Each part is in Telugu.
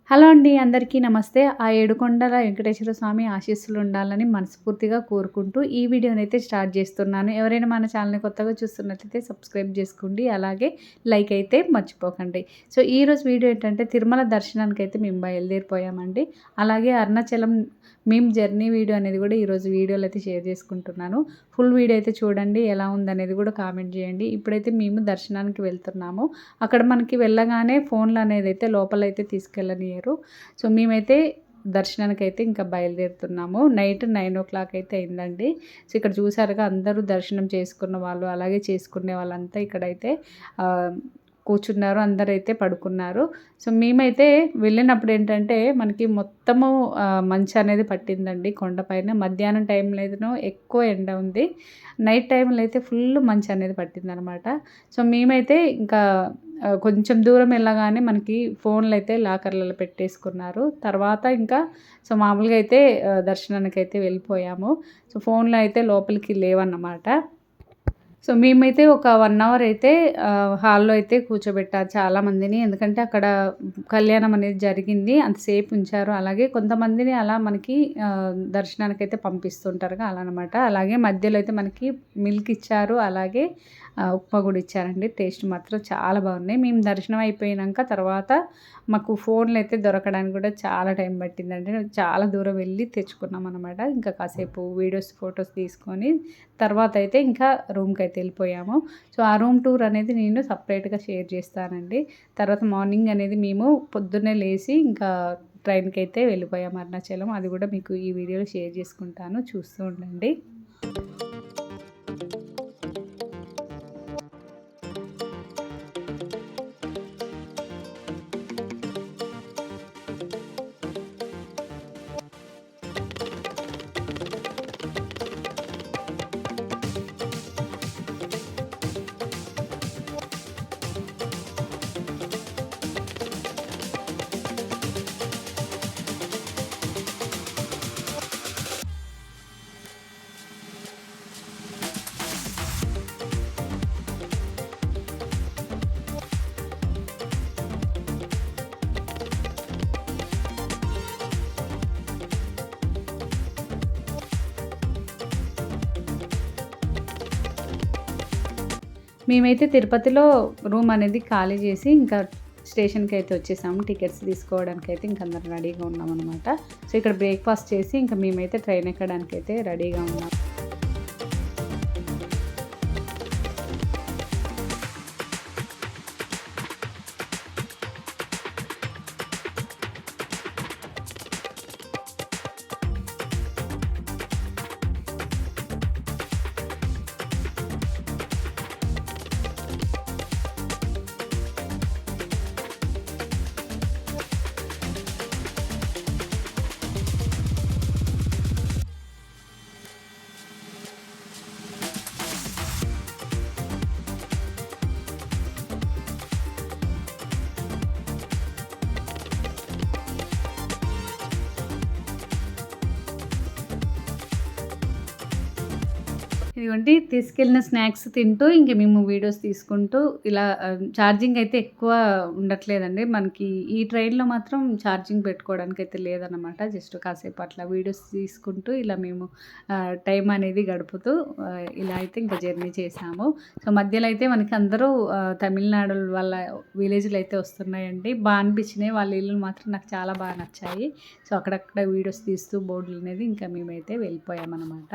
హలో అండి. అందరికీ నమస్తే. ఆ ఏడుకొండల వెంకటేశ్వర స్వామి ఆశీస్సులు ఉండాలని మనస్ఫూర్తిగా కోరుకుంటూ ఈ వీడియోనైతే స్టార్ట్ చేస్తున్నాను. ఎవరైనా మన ఛానల్‌ని కొత్తగా చూస్తున్నట్లయితే సబ్స్క్రైబ్ చేసుకోండి. అలాగే లైక్ అయితే మర్చిపోకండి. సో, ఈరోజు వీడియో ఏంటంటే తిరుమల దర్శనానికైతే మేము బయలుదేరిపోయామండి. అలాగే అరుణాచలం మేము జర్నీ వీడియో అనేది కూడా ఈరోజు వీడియోలో అయితే షేర్ చేసుకుంటున్నాను. ఫుల్ వీడియో అయితే చూడండి. ఎలా ఉందనేది కూడా కామెంట్ చేయండి. ఇప్పుడైతే మేము దర్శనానికి వెళ్తున్నాము. అక్కడ మనకి వెళ్ళగానే ఫోన్లు అనేది అయితే లోపలైతే తీసుకెళ్ళనియ్యరు. సో, మేమైతే దర్శనానికైతే ఇంకా బయలుదేరుతున్నాము. నైట్ 9:00 అయితే అయిందండి. సో, ఇక్కడ చూసారుగా అందరూ దర్శనం చేసుకున్న వాళ్ళు, అలాగే చేసుకునే వాళ్ళంతా ఇక్కడైతే కూర్చున్నారు. అందరైతే పడుకున్నారు. సో, మేమైతే వెళ్ళినప్పుడు ఏంటంటే మనకి మొత్తము మంచనేది పట్టిందండి కొండపైన. మధ్యాహ్నం టైంలో అయితేనో ఎక్కువ ఎండ ఉంది. నైట్ టైంలో అయితే ఫుల్ మంచనేది పట్టిందనమాట. సో, మేమైతే ఇంకా కొంచెం దూరం వెళ్ళగానే మనకి ఫోన్లయితే లాకర్లలో పెట్టేసుకున్నారు. తర్వాత ఇంకా సో, మామూలుగా అయితే దర్శనానికైతే వెళ్ళిపోయాము. సో, ఫోన్లు అయితే లోపలికి లేవన్నమాట. సో, మేమైతే ఒక 1 అవర్ అయితే హాల్‌లో అయితే కూర్చోబెట్టారు చాలామందిని. ఎందుకంటే అక్కడ కళ్యాణం అనేది జరిగింది. అంతసేపు ఉంచారు. అలాగే కొంతమందిని అలా మనకి దర్శనానికైతే పంపిస్తుంటారుగా అలా అనమాట. అలాగే మధ్యలో అయితే మనకి మిల్క్ ఇచ్చారు. అలాగే ఉప్మా కూడా ఇచ్చారండి. టేస్ట్ మాత్రం చాలా బాగున్నాయి. మేము దర్శనం అయిపోయినాక తర్వాత మాకు ఫోన్లు అయితే దొరకడానికి కూడా చాలా టైం పట్టిందండి. చాలా దూరం వెళ్ళి తెచ్చుకున్నాం అనమాట. ఇంకా కాసేపు వీడియోస్, ఫొటోస్ తీసుకొని తర్వాత అయితే ఇంకా రూమ్‌కి అయితే వెళ్ళిపోయాము. సో, ఆ రూమ్ టూర్ అనేది నేను సపరేట్‌గా షేర్ చేస్తానండి. తర్వాత మార్నింగ్ అనేది మేము పొద్దున్నే లేసి ఇంకా ట్రైన్‌కి అయితే వెళ్ళిపోయాము అరుణాచలం. అది కూడా మీకు ఈ వీడియోలో షేర్ చేసుకుంటాను. చూస్తూ ఉండండి. మేమైతే తిరుపతిలో రూమ్ అనేది ఖాళీ చేసి ఇంకా స్టేషన్‌కి అయితే వచ్చేసాము. టికెట్స్ తీసుకోవడానికైతే ఇంక అందరం రెడీగా ఉన్నామనమాట. సో, ఇక్కడ బ్రేక్‌ఫాస్ట్ చేసి ఇంకా మేమైతే ట్రైన్ ఎక్కడానికైతే రెడీగా ఉన్నాం. ఇదిగోండి తీసుకెళ్ళిన స్నాక్స్ తింటూ ఇంక మేము వీడియోస్ తీసుకుంటూ ఇలా ఛార్జింగ్ అయితే ఎక్కువ ఉండట్లేదండి. మనకి ఈ ట్రైన్‌లో మాత్రం ఛార్జింగ్ పెట్టుకోవడానికైతే లేదనమాట. జస్ట్ కాసేపు అట్లా వీడియోస్ తీసుకుంటూ ఇలా మేము టైం అనేది గడుపుతూ ఇలా అయితే ఇంకా జర్నీ చేశాము. సో, మధ్యలో అయితే మనకి అందరూ తమిళనాడు వాళ్ళ విలేజ్‌లు అయితే వస్తున్నాయండి. అనిపించినాయి. వాళ్ళ ఇల్లులు మాత్రం నాకు చాలా బాగా నచ్చాయి. సో, అక్కడక్కడ వీడియోస్ తీస్తూ బోర్డులు అనేది ఇంకా మేమైతే వెళ్ళిపోయామనమాట.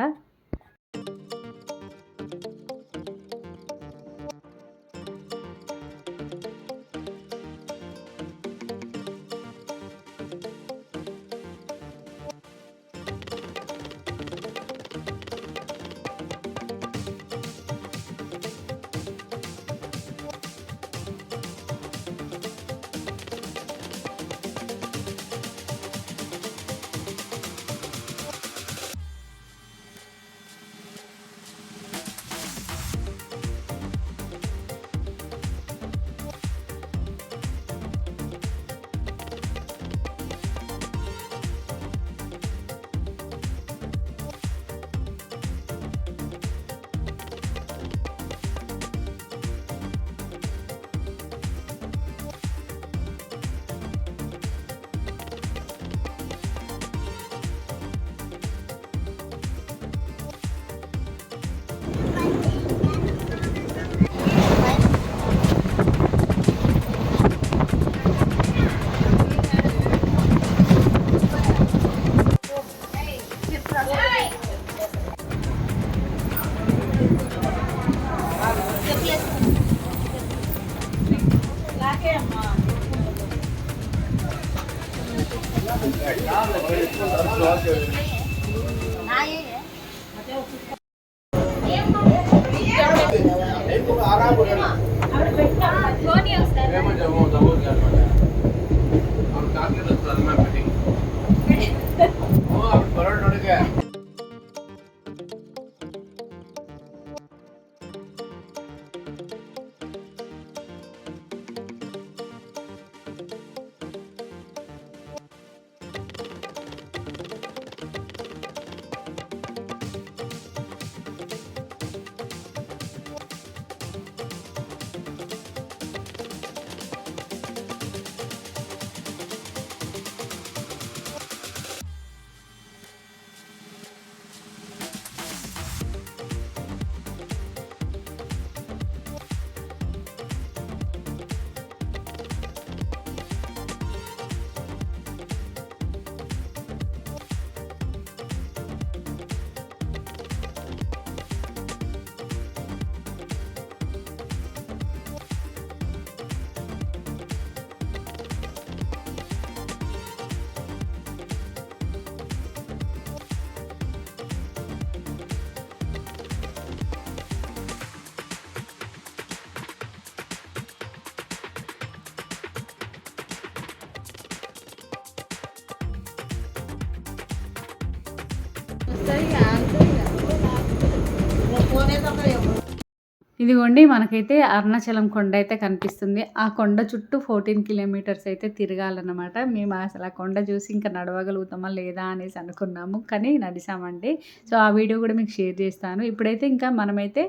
ఇదిగోండి మనకైతే అరుణాచలం కొండ అయితే కనిపిస్తుంది. ఆ కొండ చుట్టూ 14 కిలోమీటర్స్ అయితే తిరగాలన్నమాట. మేము అసలు ఆ కొండ చూసి ఇంకా నడవగలుగుతామా లేదా అనేసి అనుకున్నాము. కానీ నడిసామండి. సో ఆ వీడియో కూడా మీకు షేర్ చేస్తాను. ఇప్పుడైతే ఇంకా మనమైతే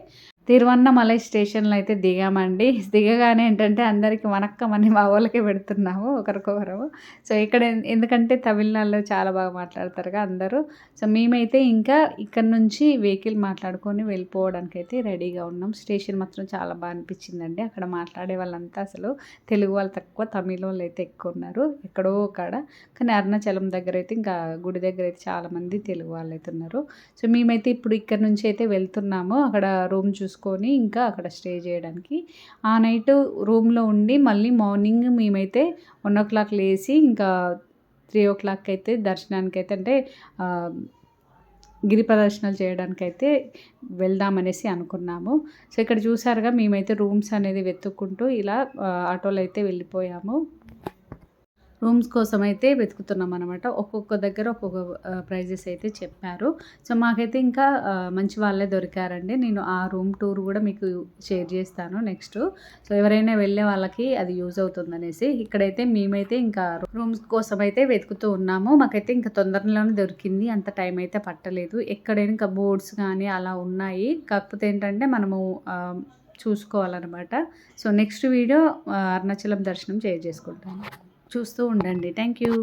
తిరువన్నమలై స్టేషన్లో అయితే దిగామండి. దిగగానే ఏంటంటే అందరికీ వనక్కమని మా వాళ్ళకే పెడుతున్నాము ఒకరికొకరు. సో ఇక్కడ ఎందుకంటే తమిళనాడులో చాలా బాగా మాట్లాడతారుగా అందరూ. సో మేమైతే ఇంకా ఇక్కడ నుంచి వెహికల్ మాట్లాడుకొని వెళ్ళిపోవడానికి అయితే రెడీగా ఉన్నాం. స్టేషన్ మాత్రం చాలా బాగా అనిపించిందండి. అక్కడ మాట్లాడే వాళ్ళంతా అసలు తెలుగు వాళ్ళు తక్కువ, తమిళ వాళ్ళు అయితే ఎక్కువ ఉన్నారు ఎక్కడో కాడ. కానీ అరుణాచలం దగ్గర అయితే ఇంకా గుడి దగ్గర అయితే చాలామంది తెలుగు వాళ్ళు అయితే ఉన్నారు. సో మేమైతే ఇప్పుడు ఇక్కడ నుంచి అయితే వెళ్తున్నాము. అక్కడ రూమ్ చూసుకొని ఇంకా అక్కడ స్టే చేయడానికి. ఆ నైట్ రూమ్లో ఉండి మళ్ళీ మార్నింగ్ మేమైతే 1 లేసి ఇంకా 3 అయితే దర్శనానికి అయితే అంటే గిరి ప్రదర్శనలు చేయడానికైతే వెళ్దామనేసి అనుకున్నాము. సో ఇక్కడ చూసారుగా మేమైతే రూమ్స్ అనేది వెతుక్కుంటూ ఇలా ఆటోలో అయితే వెళ్ళిపోయాము. రూమ్స్ కోసం అయితే వెతుకుతున్నాం అనమాట. ఒక్కొక్క దగ్గర ఒక్కొక్క ప్రైజెస్ అయితే చెప్పారు. సో మాకైతే ఇంకా మంచి వాళ్ళే దొరికారండి. నేను ఆ రూమ్ టూర్ కూడా మీకు షేర్ చేస్తాను నెక్స్ట్. సో ఎవరైనా వెళ్ళే వాళ్ళకి అది యూజ్ అవుతుందనేసి ఇక్కడైతే మేమైతే ఇంకా రూమ్స్ కోసం అయితే వెతుకుతూ ఉన్నాము. మాకైతే ఇంకా తొందరలోనే దొరికింది. అంత టైం అయితే పట్టలేదు. ఎక్కడైనా ఇంకా బోర్డ్స్ కానీ అలా ఉన్నాయి. కాకపోతే ఏంటంటే మనము చూసుకోవాలన్నమాట. సో నెక్స్ట్ వీడియో అరుణాచలం దర్శనం షేర్ చేసుకుంటాను. చూస్తూ ఉండండి. Thank you.